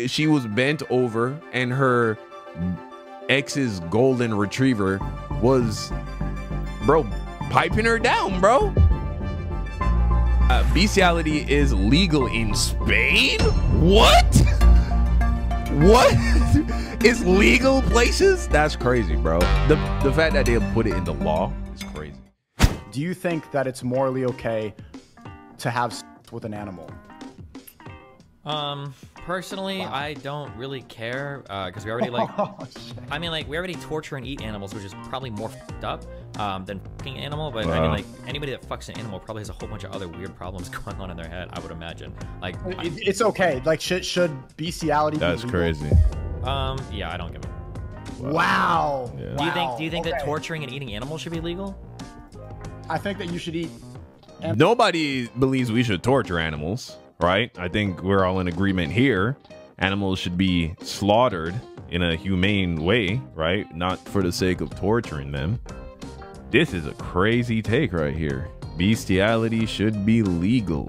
she was bent over and her ex's golden retriever was, bro, piping her down, bro. Bestiality is legal in Spain? What? What? It's legal places? That's crazy, bro. The fact that they put it in the law is crazy. Do you think that it's morally okay to have sex with an animal? Personally, wow. I don't really care, because we already like, I mean, like, we already torture and eat animals, which is probably more fucked up, than fucking animal, but I mean, like, anybody that fucks an animal probably has a whole bunch of other weird problems going on in their head, I would imagine. Like, it's okay. Like, should bestiality That's be crazy. Yeah, I don't give a... Wow. Yeah. Do you think that torturing and eating animals should be legal? I think that you should eat... Nobody believes we should torture animals. Right? I think we're all in agreement here. Animals should be slaughtered in a humane way, right? Not for the sake of torturing them. This is a crazy take right here. Bestiality should be legal.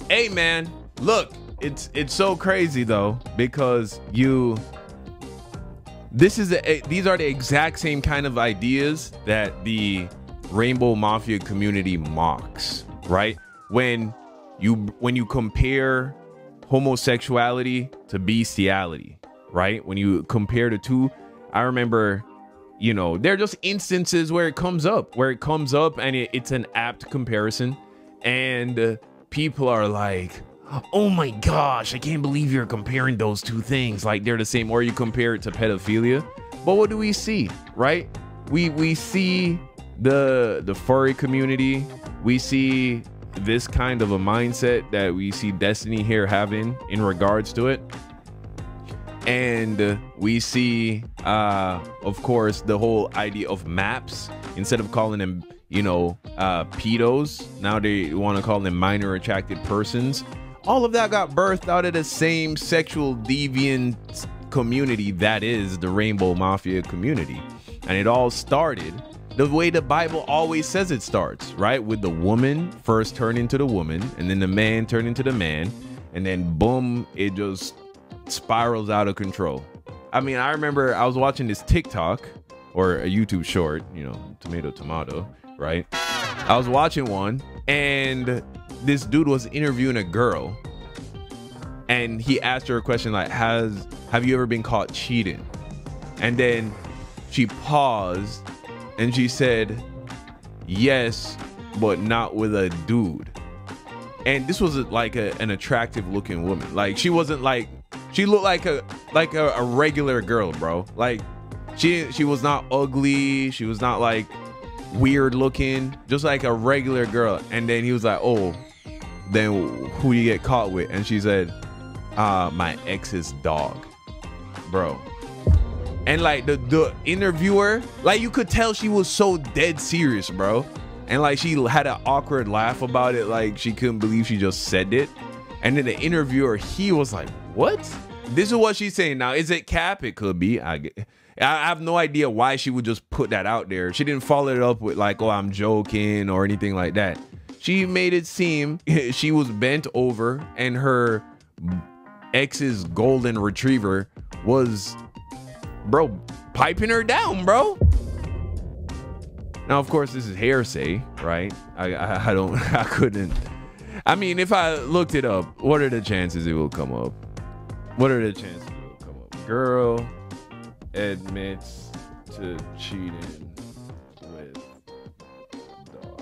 Hey, man, look, it's so crazy though, because these are the exact same kind of ideas that the Rainbow Mafia community mocks, right? When you compare homosexuality to bestiality, right? When you compare the two, I remember, you know, there are just instances where it comes up and it's an apt comparison. And people are like, oh my gosh, I can't believe you're comparing those two things. Like they're the same, or you compare it to pedophilia. But what do we see, right? We see the furry community. We see this kind of a mindset that we see Destiny here having in regards to it, and we see of course the whole idea of maps. Instead of calling them, you know, pedos, now they want to call them minor attracted persons. All of that got birthed out of the same sexual deviant community that is the Rainbow Mafia community, and it all started the way the Bible always says it starts, right? With the woman first turning to the woman, and then the man turning to the man, and then boom, it just spirals out of control. I mean, I remember I was watching this TikTok or a YouTube short, you know, tomato, right? I was watching one, and this dude was interviewing a girl, and he asked her a question like, have you ever been caught cheating? And then she paused, and she said, yes, but not with a dude. And this was like an attractive looking woman. Like she wasn't like, she looked like a regular girl, bro. Like she was not ugly. She was not like weird looking, just like a regular girl. And then he was like, oh, then who you get caught with? And she said, my ex's dog, bro. And like the interviewer, like you could tell she was so dead serious, bro. And like she had an awkward laugh about it, like she couldn't believe she just said it. And then the interviewer, he was like, what? This is what she's saying. Now, is it cap? It could be. I have no idea why she would just put that out there. She didn't follow it up with like, oh, I'm joking or anything like that. She made it seem she was bent over and her ex's golden retriever was, bro, piping her down, bro. Now, of course, this is hearsay, right? I couldn't. I mean, if I looked it up, what are the chances it will come up? What are the chances it will come up? Girl admits to cheating with dog.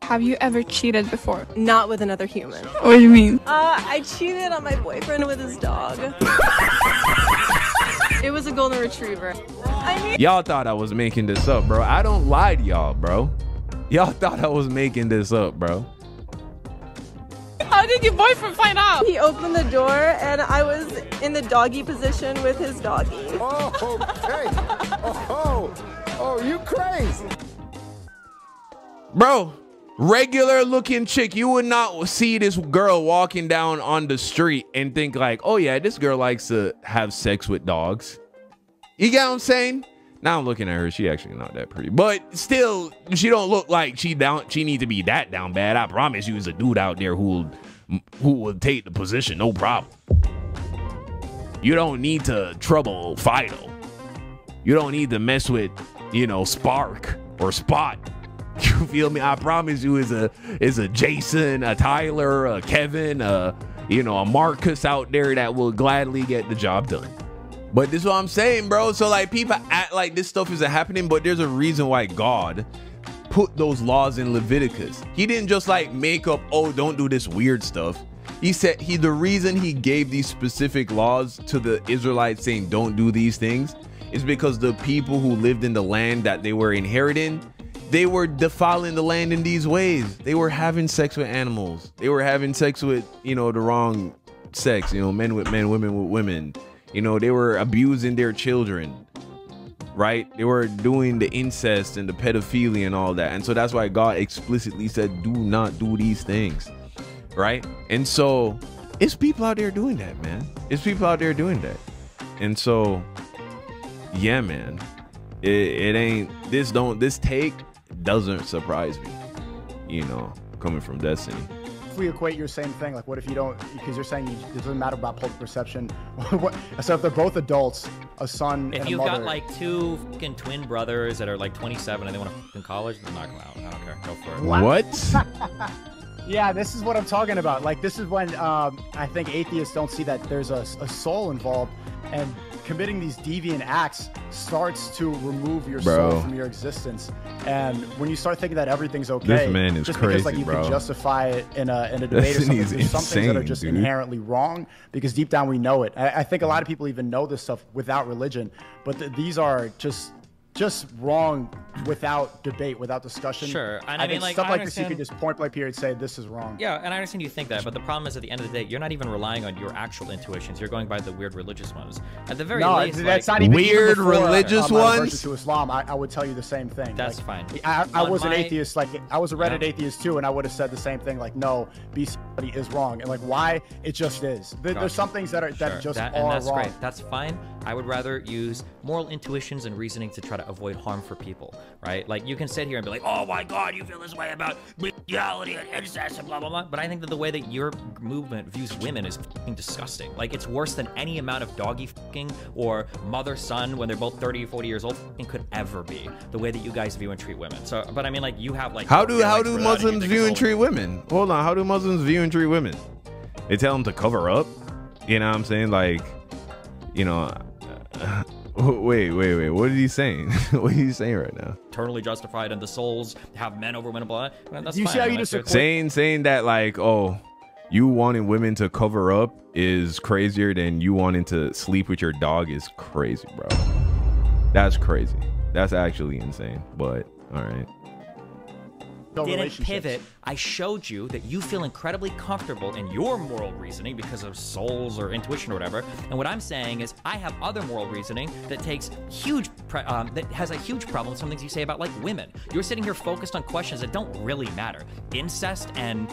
Have you ever cheated before? Not with another human. What do you mean? I cheated on my boyfriend with his dog. It was a golden retriever. I mean, y'all thought I was making this up, bro. I don't lie to y'all, bro. Y'all thought I was making this up, bro. How did your boyfriend find out? he opened the door and I was in the doggy position with his doggy. Oh, okay. Oh, you crazy. Bro, regular looking chick, you would not see this girl walking down on the street and think like, oh yeah, this girl likes to have sex with dogs. You get what I'm saying? Now I'm looking at her, she actually not that pretty, but still, she don't look like she need to be that down bad. I promise you, there's a dude out there who will take the position, no problem. You don't need to trouble Fido. You don't need to mess with, you know, Spark or Spot. You feel me? I promise you, is a Jason, a Tyler, a Kevin, you know, a Marcus out there that will gladly get the job done. But this is what I'm saying, bro. So like people act like this stuff isn't happening, but there's a reason why God put those laws in Leviticus. He didn't just like make up, oh, don't do this weird stuff. He said the reason he gave these specific laws to the Israelites saying don't do these things is because the people who lived in the land that they were inheriting, they were defiling the land in these ways. They were having sex with animals. They were having sex with, you know, the wrong sex, you know, men with men, women with women. You know, they were abusing their children, right? They were doing the incest and the pedophilia and all that. And so that's why God explicitly said, do not do these things, right? And so it's people out there doing that, man. It's people out there doing that. And so, yeah, man, it ain't, this take doesn't surprise me, you know, coming from Destiny. If we equate your same thing, like what if you don't, because you're saying it doesn't matter about public perception. So if they're both adults, a son if and a you've mother. got like two fucking twin brothers that are like 27 and they want to fucking college, then knock them out. I don't care. Go for it. What? Yeah, this is what I'm talking about. Like, this is when I think atheists don't see that there's a soul involved, and committing these deviant acts starts to remove your soul from your existence. And when you start thinking that everything's okay, this man is just crazy, because like you bro. can justify it in a debate or something, there's some things that are just inherently wrong because deep down we know it. I think a lot of people even know this stuff without religion, but these are just wrong without debate, without discussion. Sure. And I mean, like, stuff like this, you could just point blank period say this is wrong. Yeah, and I understand you think that, but the problem is at the end of the day, you're not even relying on your actual intuitions. You're going by the weird religious ones. At the very least, that's like, not even weird before, religious ones. To Islam, I would tell you the same thing. That's like, fine. I was an atheist, like I was a Reddit atheist too, and I would have said the same thing. Like, no, bestiality is wrong, and like why it just is. There's some things that are just are that's wrong. Great. That's fine. I would rather use moral intuitions and reasoning to try to avoid harm for people, right? Like you can sit here and be like, oh my God, you feel this way about bestiality and incest and blah, blah, blah. But I think that the way that your movement views women is fucking disgusting. Like it's worse than any amount of doggy fucking or mother-son when they're both 30 or 40 years old fucking could ever be. The way that you guys view and treat women. So, but I mean, like you have like... How do Muslims view and treat women? Hold on. How do Muslims view and treat women? They tell them to cover up? You know what I'm saying? Like, you know... Wait. What is he saying? What are you saying right now? Eternally justified in the souls, have men over women, blah. That's you fine. See how you just saying that like, oh, you wanting women to cover up is crazier than you wanting to sleep with your dog is crazy, bro. That's crazy. That's actually insane. But all right. Didn't pivot. I showed you that you feel incredibly comfortable in your moral reasoning because of souls or intuition or whatever. And what I'm saying is I have other moral reasoning that takes huge, that has a huge problem with some things you say about like women. You're sitting here focused on questions that don't really matter. Incest and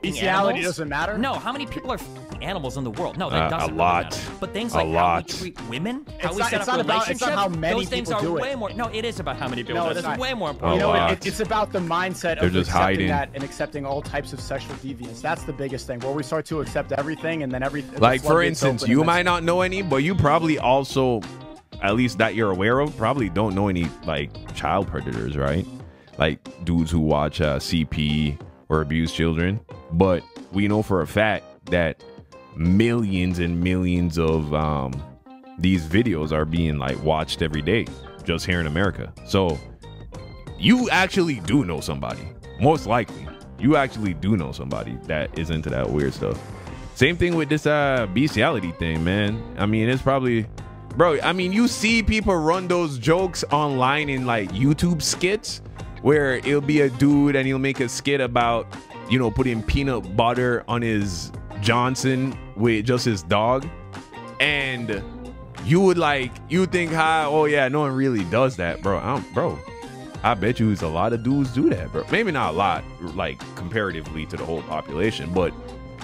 bestiality doesn't matter? No. How many people are animals in the world? No, that doesn't a lot. Really matter. But things like how we treat women, how we set up relationships, it's not how many those things people are do way it. more. No, it is about how many people do it. It's way more important. You know, it's about the mindset of just accepting hiding that and accepting all types of sexual deviance. That's the biggest thing, where we start to accept everything and then everything. Like, for instance, you might not know any, but you probably also, at least that you're aware of, probably don't know any, like, child predators, right? Like, dudes who watch CP or abuse children. But we know for a fact that millions and millions of these videos are being, like, watched every day just here in America. So you actually do know somebody. Most likely, you actually do know somebody that is into that weird stuff. Same thing with this bestiality thing, man. I mean, it's probably, bro, I mean, you see people run those jokes online in like YouTube skits where it'll be a dude and he'll make a skit about, you know, putting peanut butter on his Johnson with just his dog. And you would like, you think, oh yeah, no one really does that, bro. I bet you a lot of dudes do that, bro. Maybe not a lot, like comparatively to the whole population, but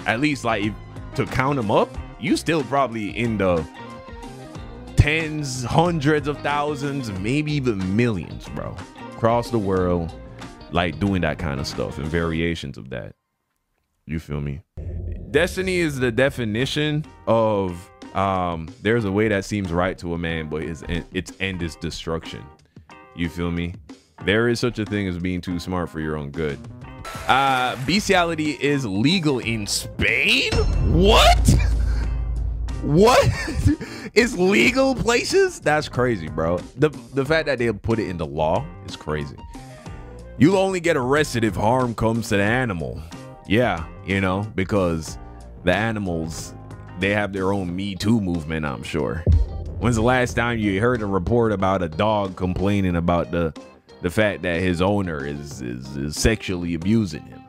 at least like to count them up, you still probably in the tens, hundreds of thousands, maybe even millions, bro, across the world, like doing that kind of stuff and variations of that. You feel me? Destiny is the definition of There's a way that seems right to a man, but its end is destruction. You feel me? There is such a thing as being too smart for your own good. Bestiality is legal in Spain? What? What? It's legal places? That's crazy, bro. The fact that they'll put it into law is crazy. You'll only get arrested if harm comes to the animal. Yeah, you know, because the animals, they have their own Me Too movement, I'm sure. When's the last time you heard a report about a dog complaining about the fact that his owner is sexually abusing him?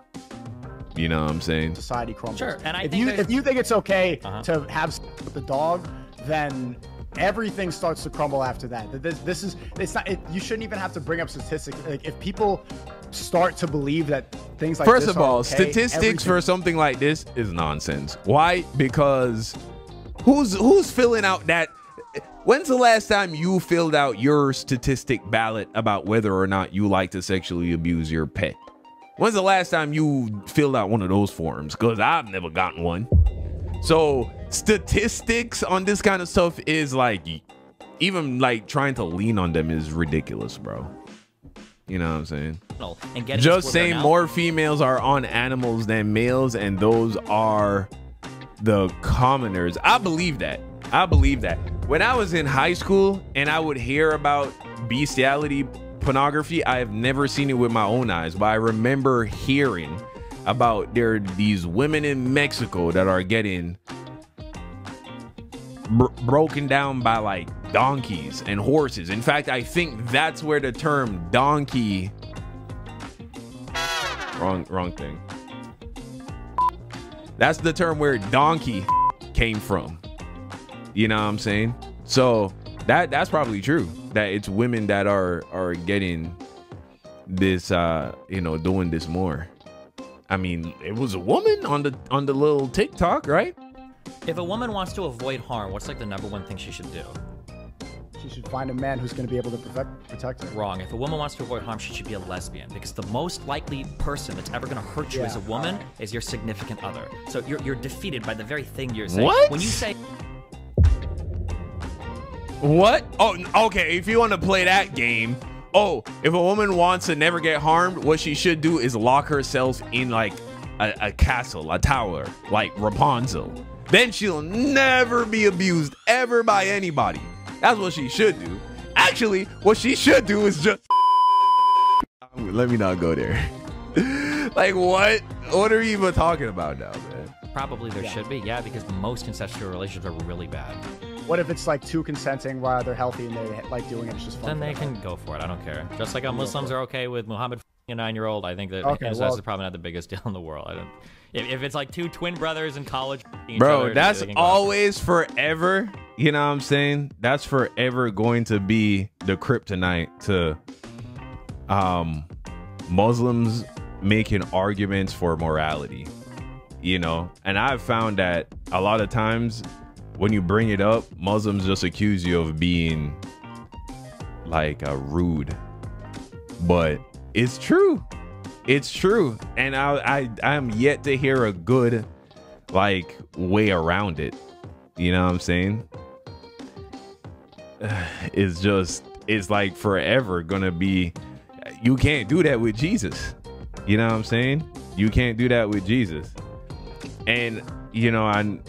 You know what I'm saying? Society crumbles. Sure, and if you think it's okay to have sex with the dog, then everything starts to crumble after that. It's not. You shouldn't even have to bring up statistics. Like, if people start to believe that things like first this of all, are okay, statistics for something like this is nonsense. Why? Because who's filling out that? When's the last time you filled out your statistic ballot about whether or not you like to sexually abuse your pet? When's the last time you filled out one of those forms? Because I've never gotten one. So statistics on this kind of stuff is like, even like trying to lean on them is ridiculous, bro. You know what I'm saying? And just saying more females are on animals than males, and those are the commoners. I believe that. I believe that. When I was in high school and I would hear about bestiality pornography, I have never seen it with my own eyes, but I remember hearing about there are these women in Mexico that are getting broken down by like donkeys and horses. In fact, I think that's where the term donkey, wrong thing. That's the term where donkey came from. You know what I'm saying? So that's probably true, that it's women that are getting this, you know, doing this more. I mean, it was a woman on the little TikTok, right? If a woman wants to avoid harm, what's like the #1 thing she should do? She should find a man who's going to be able to protect her. Wrong. If a woman wants to avoid harm, she should be a lesbian, because the most likely person that's ever going to hurt you as a woman is your significant other. So you're defeated by the very thing you're saying. What? When you say... What? Oh, okay. If you want to play that game, if a woman wants to never get harmed, what she should do is lock herself in like a castle, a tower, like Rapunzel. Then she'll never be abused ever by anybody. That's what she should do. Actually, what she should do is just... Let me not go there. Like, what? What are you even talking about now, man? Probably there should be, yeah, because most consensual relationships are really bad. What if it's like two consenting while they're healthy and they like doing it? It's just fun. Then they can go for it. I don't care. Just like how Muslims are okay with Muhammad a 9-year-old, I think that incest is probably not the biggest deal in the world. I don't. If it's like two twin brothers in college, bro, that's always forever. You know what I'm saying? That's forever going to be the kryptonite to Muslims making arguments for morality. You know, and I've found that a lot of times when you bring it up, Muslims just accuse you of being like rude, but it's true. It's true. And I'm yet to hear a good like way around it. You know what I'm saying? It's like forever gonna be, you can't do that with Jesus. You know what I'm saying? You can't do that with Jesus. And you know, I'm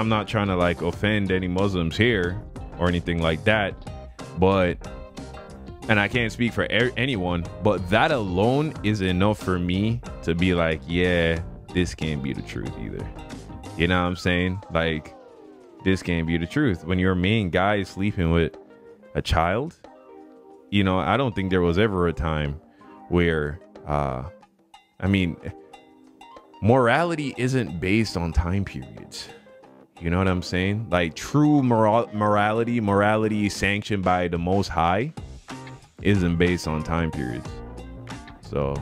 not trying to like offend any Muslims here or anything like that, but, and I can't speak for anyone, but that alone is enough for me to be like, yeah, this can't be the truth either. You know what I'm saying? Like, this can't be the truth. When your main guy is sleeping with a child, you know, I don't think there was ever a time where, I mean, morality isn't based on time periods. You know what I'm saying? Like, true morality sanctioned by the Most High isn't based on time periods. So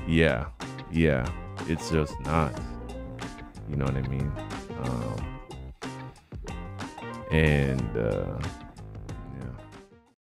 yeah, it's just not. You know what I mean? And